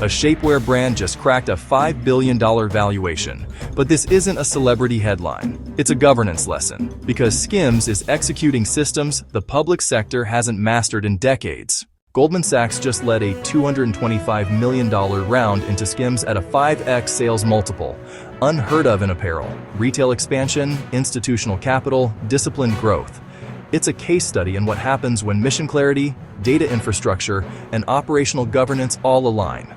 A shapewear brand just cracked a $5 billion valuation. But this isn't a celebrity headline. It's a governance lesson, because SKIMS is executing systems the public sector hasn't mastered in decades. Goldman Sachs just led a $225 million round into SKIMS at a 5x sales multiple, unheard of in apparel, retail expansion, institutional capital, disciplined growth. It's a case study in what happens when mission clarity, data infrastructure, and operational governance all align.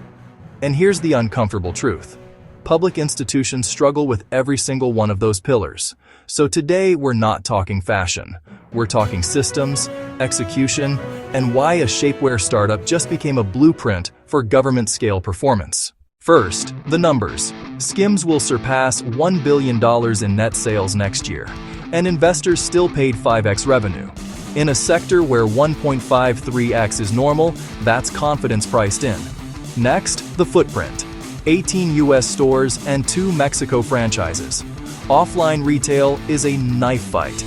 And here's the uncomfortable truth. Public institutions struggle with every single one of those pillars. So today we're not talking fashion. We're talking systems, execution, and why a shapewear startup just became a blueprint for government-scale performance. First, the numbers. SKIMS will surpass $1 billion in net sales next year, and investors still paid 5x revenue. In a sector where 1.53x is normal, that's confidence priced in. Next, the footprint. 18 US stores and 2 Mexico franchises. Offline retail is a knife fight.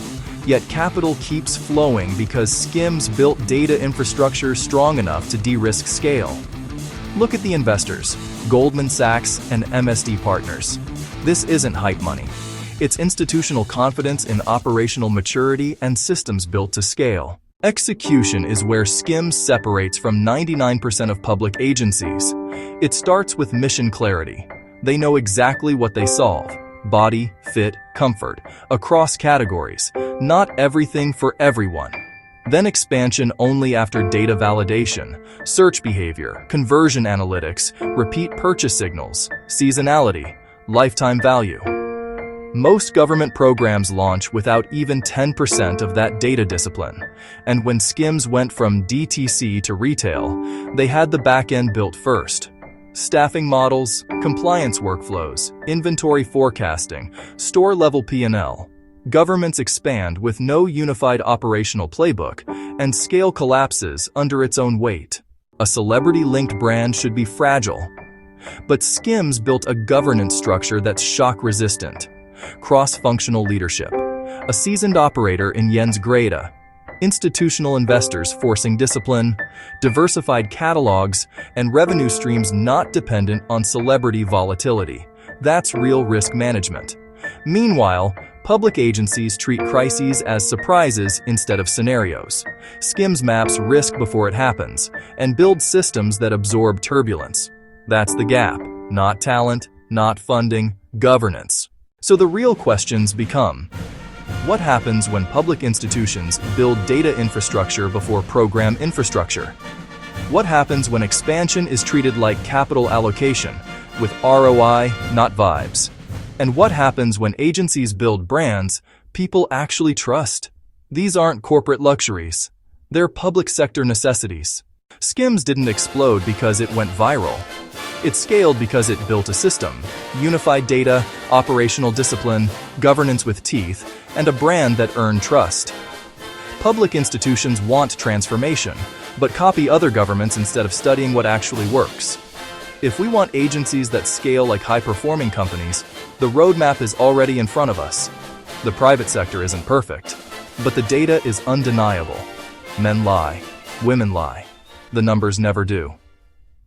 Yet capital keeps flowing because SKIMS built data infrastructure strong enough to de-risk scale. Look at the investors, Goldman Sachs and MSD Partners. This isn't hype money. It's institutional confidence in operational maturity and systems built to scale. Execution is where SKIMS separates from 99% of public agencies. It starts with mission clarity. They know exactly what they solve: body, fit, comfort, across categories, not everything for everyone. Then expansion only after data validation, search behavior, conversion analytics, repeat purchase signals, seasonality, lifetime value. Most government programs launch without even 10% of that data discipline. And when SKIMS went from DTC to retail, they had the back end built first. Staffing models, compliance workflows, inventory forecasting, store-level P&L. Governments expand with no unified operational playbook, and scale collapses under its own weight. A celebrity-linked brand should be fragile. But SKIMS built a governance structure that's shock-resistant. Cross-functional leadership, a seasoned operator in Jens Grede, institutional investors forcing discipline, diversified catalogs, and revenue streams not dependent on celebrity volatility. That's real risk management. Meanwhile, public agencies treat crises as surprises instead of scenarios. SKIMS maps risk before it happens and builds systems that absorb turbulence. That's the gap. Not talent, not funding, governance. So the real questions become: what happens when public institutions build data infrastructure before program infrastructure? What happens when expansion is treated like capital allocation, with ROI, not vibes? And what happens when agencies build brands people actually trust? These aren't corporate luxuries. They're public sector necessities. SKIMS didn't explode because it went viral. It scaled because it built a system, unified data, operational discipline, governance with teeth, and a brand that earned trust. Public institutions want transformation, but copy other governments instead of studying what actually works. If we want agencies that scale like high-performing companies, the roadmap is already in front of us. The private sector isn't perfect, but the data is undeniable. Men lie, women lie. The numbers never do.